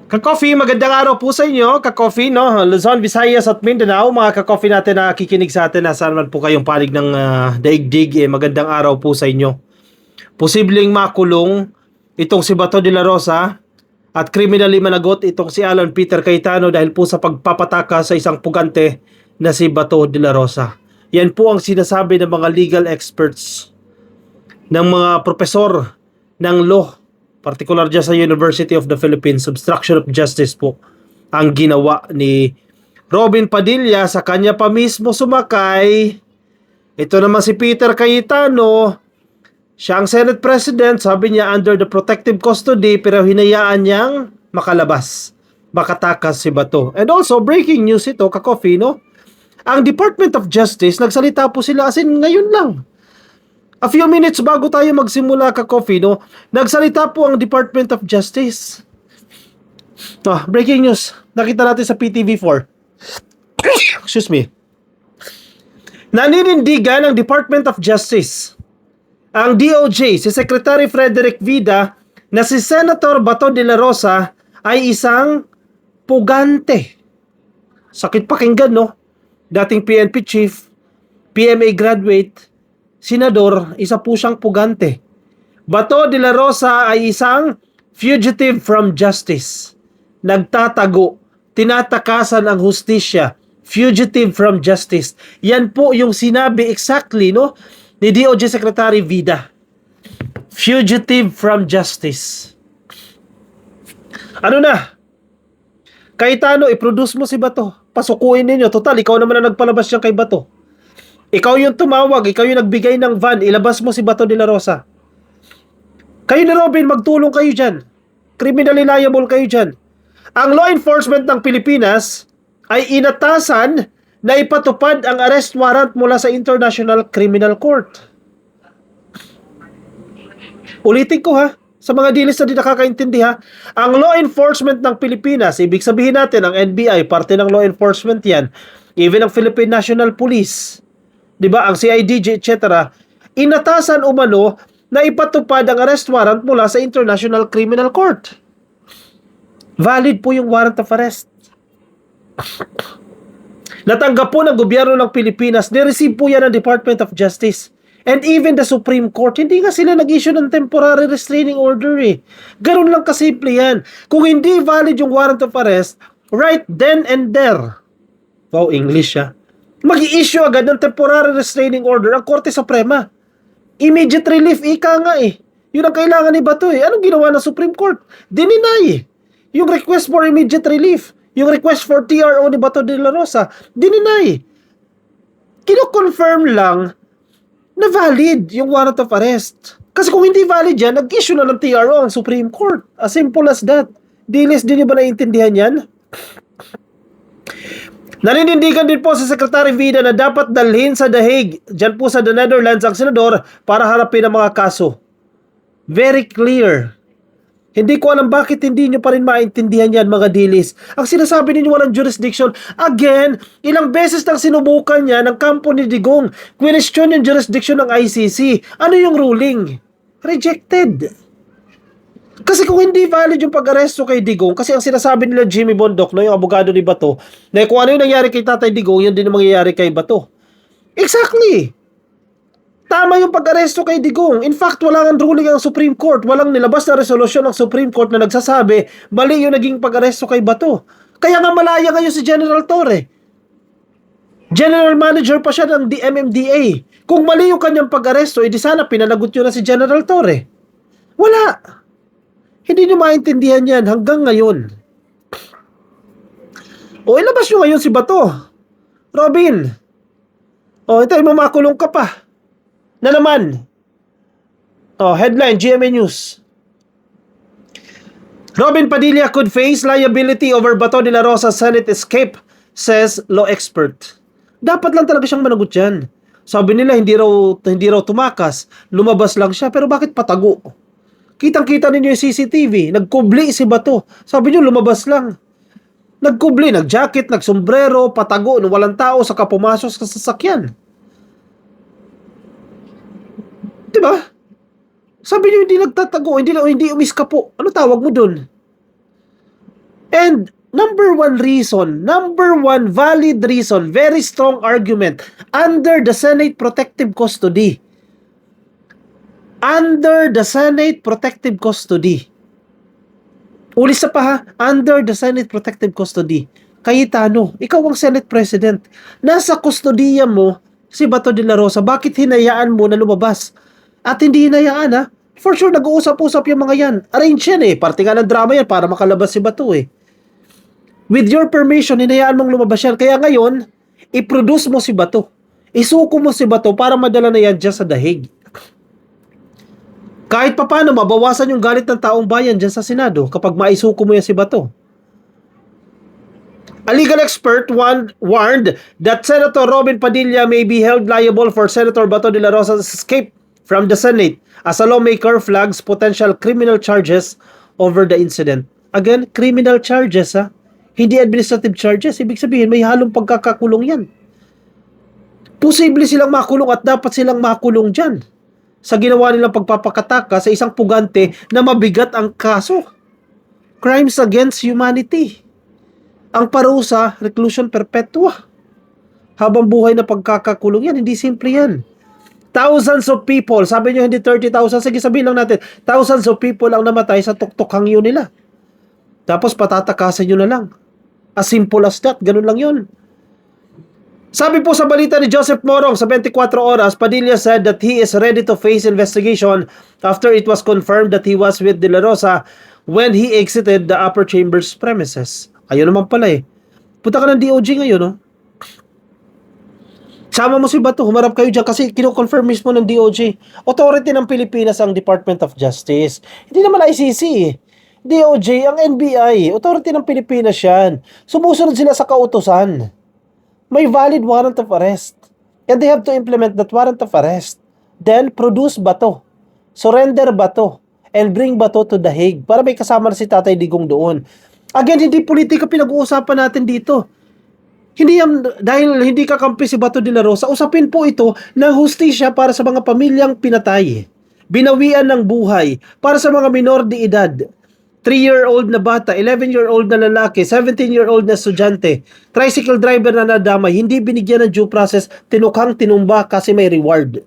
Ka-coffee, magandang araw po sa inyo. Ka-coffee, no? Luzon, Visayas at Mindanao. Mga ka-coffee natin na kikinig sa atin, nasaan man po kayong panig ng daigdig, magandang araw po sa inyo. Posibleng makulong itong si Bato de la Rosa at criminally managot itong si Alan Peter Cayetano dahil po sa pagpapataka sa isang pugante na si Bato de la Rosa. Yan po ang sinasabi ng mga legal experts, ng mga profesor ng law, particular dyan sa University of the Philippines. Obstruction of justice po ang ginawa ni Robin Padilla. Sa kanya pa mismo sumakay. Ito naman si Peter Cayetano, siya ang Senate President, sabi niya under the protective custody, pero hinayaan niyang makalabas, makatakas si Bato. And also, breaking news ito, ka-coffee, no? Ang Department of Justice, nagsalita po sila as in ngayon lang. A few minutes bago tayo magsimula, ka-coffee, no? Nagsalita po ang Department of Justice. Breaking news. Nakita natin sa PTV4. Excuse me. Naninindigan ng Department of Justice, ang DOJ, si Secretary Frederick Vida, na si Senator Bato de la Rosa ay isang pugante. Sakit pakinggan, no? Dating PNP chief, PMA graduate, senador, isa po siyang pugante. Bato de la Rosa ay isang fugitive from justice. Nagtatago, tinatakasan ang hustisya, fugitive from justice. Yan po yung sinabi exactly, no, ni DOJ Secretary Vida. Fugitive from justice. Ano na? Cayetano, i-produce mo si Bato. Pasukuin ninyo. Total, ikaw naman na nagpalabas niyan kay Bato. Ikaw yung tumawag, ikaw yung nagbigay ng van, ilabas mo si Bato de la Rosa. Kayo ni Robin, magtulong kayo dyan. Criminally liable kayo dyan. Ang law enforcement ng Pilipinas ay inatasan na ipatupad ang arrest warrant mula sa International Criminal Court. Ulitin ko ha, sa mga dilis na di nakakaintindi ha, ang law enforcement ng Pilipinas, ibig sabihin natin ang NBI, parte ng law enforcement yan, even ang Philippine National Police, di ba, ang CIDG, etc., inatasan umano na ipatupad ang arrest warrant mula sa International Criminal Court. Valid po yung warrant of arrest. Natanggap po ng gobyerno ng Pilipinas, ni-receive po yan ng Department of Justice. And even the Supreme Court, hindi nga sila nag-issue ng temporary restraining order eh. Ganun lang kasimple yan. Kung hindi valid yung warrant of arrest, right then and there, wow, English ha, mag-i-issue agad ng temporary restraining order ang Korte Suprema. Immediate relief, ika nga eh. Yun ang kailangan ni Bato eh. Anong ginawa ng Supreme Court? Dininay eh. Yung request for immediate relief, yung request for TRO ni Bato de la Rosa, dininay. Kino-confirm lang na valid yung warrant of arrest. Kasi kung hindi valid yan, nag-issue na ng TRO ang Supreme Court. As simple as that. Dilis, di ba naiintindihan yan? Naninindigan din po si Secretary Vida na dapat dalhin sa The Hague, dyan po sa The Netherlands, ang senador para harapin ang mga kaso. Very clear. Hindi ko alam bakit hindi nyo pa rin maintindihan yan, mga dilis. Ang sinasabi ninyo walang jurisdiction. Again, ilang beses nang sinubukan niya ng kampo ni Digong. Question yung jurisdiction ng ICC. Ano yung ruling? Rejected. Kasi kung hindi valid yung pag-aresto kay Digong, kasi ang sinasabi nila Jimmy Bondoc, no, yung abogado ni Bato, na kung ano yung nangyari kay Tatay Digong, yun din ang mangyayari kay Bato. Exactly. Tama yung pag-aresto kay Digong. In fact, wala nga ruling ang Supreme Court. Walang nilabas na resolusyon ng Supreme Court na nagsasabi, mali yung naging pag-aresto kay Bato. Kaya nga malaya ngayon si General Torre. General Manager pa siya ng MMDA. Kung mali yung kanyang pag-aresto, edi sana pinanagot yun na si General Torre. Wala. Hindi nyo maintindihan yan hanggang ngayon. O, ilabas nyo ngayon si Bato. Robin. O, ito, mamakulong ka pa. Na naman. Headline, GMA News. Robin Padilla could face liability over Bato de la Rosa Senate escape, says law expert. Dapat lang talaga siyang managot yan. Sabi nila, hindi raw tumakas. Lumabas lang siya, pero bakit patago? Kitang-kita ninyo yung CCTV. Nagkubli si Bato. Sabi niyo, lumabas lang. Nagkubli, nagjacket, nagsombrero, patago, nung walang tao, saka pumasok sa sasakyan. Diba? Sabi niyo, hindi nagtatago, hindi umiska po. Ano tawag mo dun? And number one valid reason, very strong argument, under the Senate protective custody. Under the Senate protective custody. Ulis pa ha, under the Senate protective custody. Cayetano, ikaw ang Senate President. Nasa kustodiya mo si Bato de la Rosa. Bakit hinayaan mo na lumabas? At hindi hinayaan ha. For sure, nag-uusap-usap yung mga yan. Arrange yan eh. Parte nga ng drama yan para makalabas si Bato eh. With your permission, hinayaan mong lumabas yan. Kaya ngayon, i-produce mo si Bato. Isuko mo si Bato para madala na yan dyan sa dahig. Kahit papaano, mabawasan yung galit ng taong bayan dyan sa Senado kapag maisuko mo yan si Bato. A legal expert warned that Senator Robin Padilla may be held liable for Senator Bato de la Rosa's escape from the Senate as a lawmaker flags potential criminal charges over the incident. Again, criminal charges ha. Hindi administrative charges. Ibig sabihin, may halong pagkakakulong yan. Posible silang makulong at dapat silang makulong dyan sa ginawa nilang pagpapakataka sa isang pugante na mabigat ang kaso. Crimes against humanity. Ang parusa, reclusion perpetua. Habang buhay na pagkakakulong yan, hindi simple yan. Thousands of people, sabi nyo hindi 30,000, sige sabihin lang natin, thousands of people ang namatay sa tuktok hangyo nila. Tapos patatakasan nyo na lang. As simple as that, ganun lang yun. Sabi po sa balita ni Joseph Morong sa 24 Oras, Padilla said that he is ready to face investigation after it was confirmed that he was with De La Rosa when he exited the upper chambers premises. Ayun naman pala eh. Punta ka ng DOJ ngayon, no? Sama mo si Bato, humarap kayo dyan kasi kino-confirm mismo ng DOJ. Authority ng Pilipinas ang Department of Justice. Hindi naman ICC eh. DOJ, ang NBI, authority ng Pilipinas yan. Sumusunod sila sa kautusan. May valid warrant of arrest. And they have to implement that warrant of arrest. Then, produce Bato. Surrender Bato. And bring Bato to the Hague. Para may kasama na si Tatay Digong doon. Again, hindi politika pinag-uusapan natin dito. Hindi yan, dahil hindi kakampi si Bato de la Rosa, usapin po ito ng hustisya para sa mga pamilyang pinatay. Binawian ng buhay para sa mga minor de edad. 3-year-old na bata, 11-year-old na lalaki, 17-year-old na estudyante, tricycle driver na nadamay, hindi binigyan ng due process, tinukhang tinumba kasi may reward.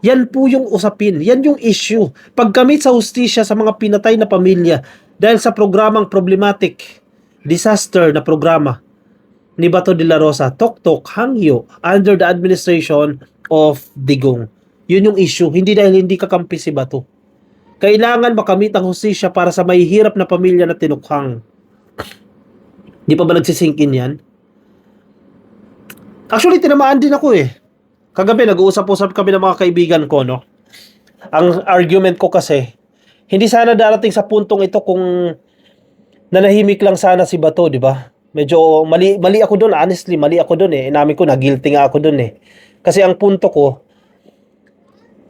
Yan po yung usapin, yan yung issue. Pagkamit sa hustisya sa mga pinatay na pamilya dahil sa programang problematic, disaster na programa ni Bato de la Rosa, Tok-Tok, Hangyo, under the administration of Digong. Yun yung issue, hindi dahil hindi kakampi si Bato. Kailangan makamit ang hustisya para sa mahihirap na pamilya na tinukhang. Di pa ba nagsisink in yan? Actually, tinamaan din ako eh. Kagabi, nag-uusap-usap kami ng mga kaibigan ko, no? Ang argument ko kasi, hindi sana darating sa puntong ito kung nanahimik lang sana si Bato, di ba? Medyo mali ako doon, honestly, mali ako doon eh. Inamin ko na guilty nga ako doon eh. Kasi ang punto ko,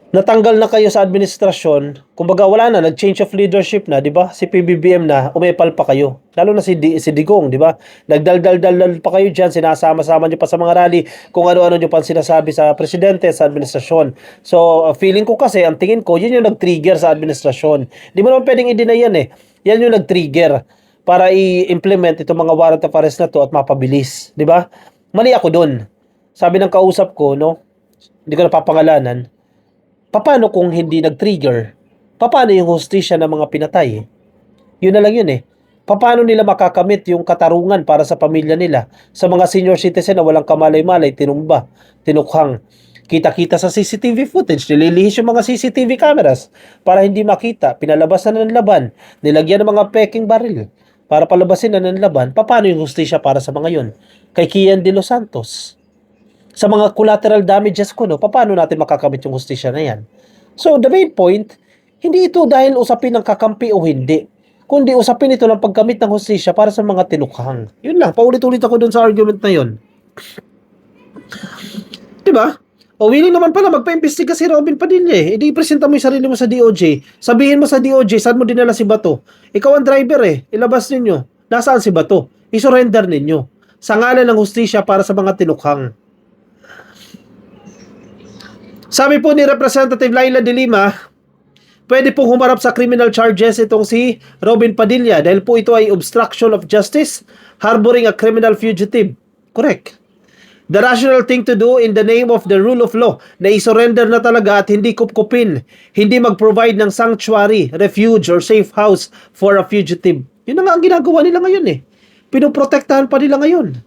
natanggal na kayo sa administrasyon, kumbaga wala na, nag-change of leadership na, di ba? Si PBBM na, umepal pa kayo. Lalo na si Digong, di ba? Nagdaldal pa kayo dyan, sinasama-sama nyo pa sa mga rally, kung ano-ano nyo pa sinasabi sa presidente, sa administrasyon. So, feeling ko kasi, ang tingin ko, yun yung nag-trigger sa administrasyon. Di mo naman pwedeng i-deny yan eh. Yan yung nag-trigger para i-implement itong mga warrant of arrest na to at mapabilis, di ba? Mali ako dun. Sabi ng kausap ko, no? Hindi ko napapangalanan. Paano kung hindi nag-trigger? Paano yung hustisya ng mga pinatay? Yun na lang yun eh. Paano nila makakamit yung katarungan para sa pamilya nila? Sa mga senior citizen na walang kamalay-malay, tinumba, tinukhang. Kita-kita sa CCTV footage, nililihis yung mga CCTV cameras para hindi makita. Pinalabas na ng laban, nilagyan ng mga peking baril para palabasin na ng laban. Paano yung hustisya para sa mga yun? Kay Kian de los Santos. Sa mga collateral damages ko, no, paano natin makakamit yung hustisya na yan? So, the main point, hindi ito dahil usapin ng kakampi o hindi, kundi usapin ito ng pagkamit ng hustisya para sa mga tinukhang. Yun lang, paulit-ulit ako dun sa argument na yun. Diba? O willing naman pala magpa-imbestiga si Robin Padilla eh. Hindi presenta mo yung sarili mo sa DOJ. Sabihin mo sa DOJ, saan mo dinala si Bato? Ikaw ang driver eh. Ilabas ninyo. Nasaan si Bato? I-surrender ninyo. Sa ngalan ng hustisya para sa mga tinukhang. Sabi po ni Representative Laila de Lima, Pwede pong humarap sa criminal charges itong si Robin Padilla dahil po ito ay obstruction of justice, harboring a criminal fugitive. Correct. The rational thing to do in the name of the rule of law na isurrender na talaga at hindi kupkupin, hindi mag-provide ng sanctuary, refuge, or safe house for a fugitive. Yun na nga ang ginagawa nila ngayon eh. Pinoprotektahan pa nila ngayon.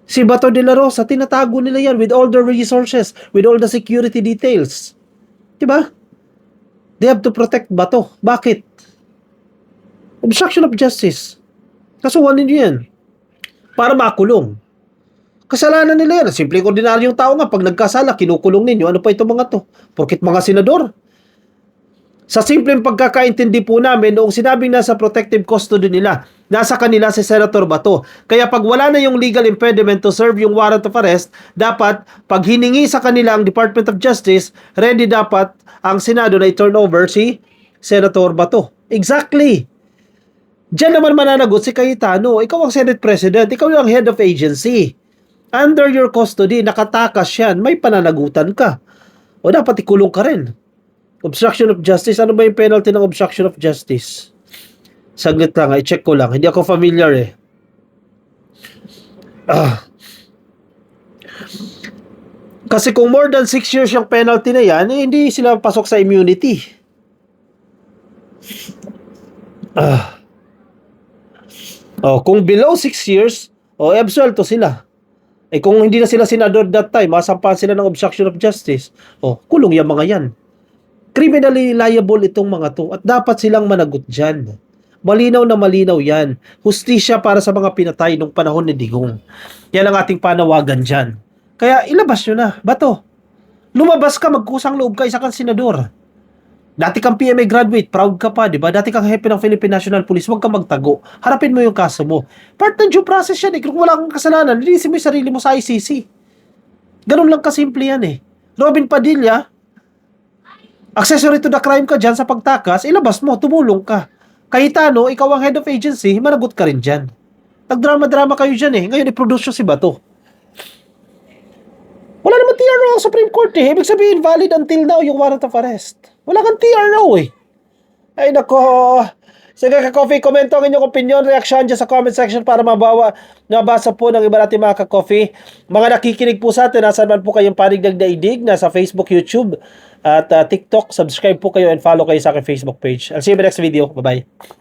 Si Bato de la Rosa, tinatago nila yan with all the resources, with all the security details. Diba? They have to protect Bato. Bakit? Obstruction of justice. Kasuhan ninyo yan. Para makulong. Kasalanan nila yan. Simpleng ordinaryong tao nga. Pag nagkasala, kinukulong ninyo. Ano pa itong mga to? Porkit mga senador. Sa simpleng pagkakaintindi po namin, noong sinabing nasa protective custody nila, nasa kanila si Senator Bato. Kaya pag wala na yung legal impediment to serve yung warrant of arrest, dapat pag hiningi sa kanila ang Department of Justice, ready dapat ang Senado na i-turn over si Senator Bato. Exactly. Diyan naman mananagot si Cayetano. Ikaw ang Senate President. Ikaw yung head of agency. Under your custody, nakatakas yan. May pananagutan ka. O dapat ikulong ka rin. Obstruction of justice. Ano ba yung penalty ng obstruction of justice? Saglit lang, i-check ko lang. Hindi ako familiar eh. Kasi kung more than 6 years yung penalty na yan, eh, hindi sila pasok sa immunity. Kung below 6 years, absuelto sila. Kung hindi na sila senador that time, masampahan sila ng obstruction of justice. Kulong yung mga yan. Criminally liable itong mga to at dapat silang managot dyan. Malinaw na malinaw yan. Hustisya para sa mga pinatay nung panahon ni Digong. Yan ang ating panawagan dyan. Kaya ilabas nyo na. Bato, lumabas ka, magkusang loob ka, isa kang senador. Dati kang PMA graduate, proud ka pa, di ba? Dati kang hepe ng Philippine National Police, huwag kang magtago. Harapin mo yung kaso mo. Part ng due process yan eh. Kung wala kang kasalanan, linisin mo yung sarili mo sa ICC. Ganun lang kasimple yan eh. Robin Padilla, accessory to the crime ka dyan sa pagtakas, ilabas mo, tumulong ka. Cayetano, ikaw ang head of agency, managot ka rin dyan. Nagdrama-drama kayo dyan eh. Ngayon, i-produce si Bato. Wala naman TRO ang Supreme Court eh. Ibig sabihin, valid until now yung warrant of arrest. Wala kang TRO eh. Ay nako. Sige ka-coffee, komento ang inyong opinion, reaction dyan sa comment section para nabasa po ng iba natin mga ka-coffee. Mga nakikinig po sa atin, nasan man po kayong panig ng daigdig, nasa Facebook, YouTube, at TikTok. Subscribe po kayo and follow kayo sa aking Facebook page. I'll see you in the next video. Bye-bye.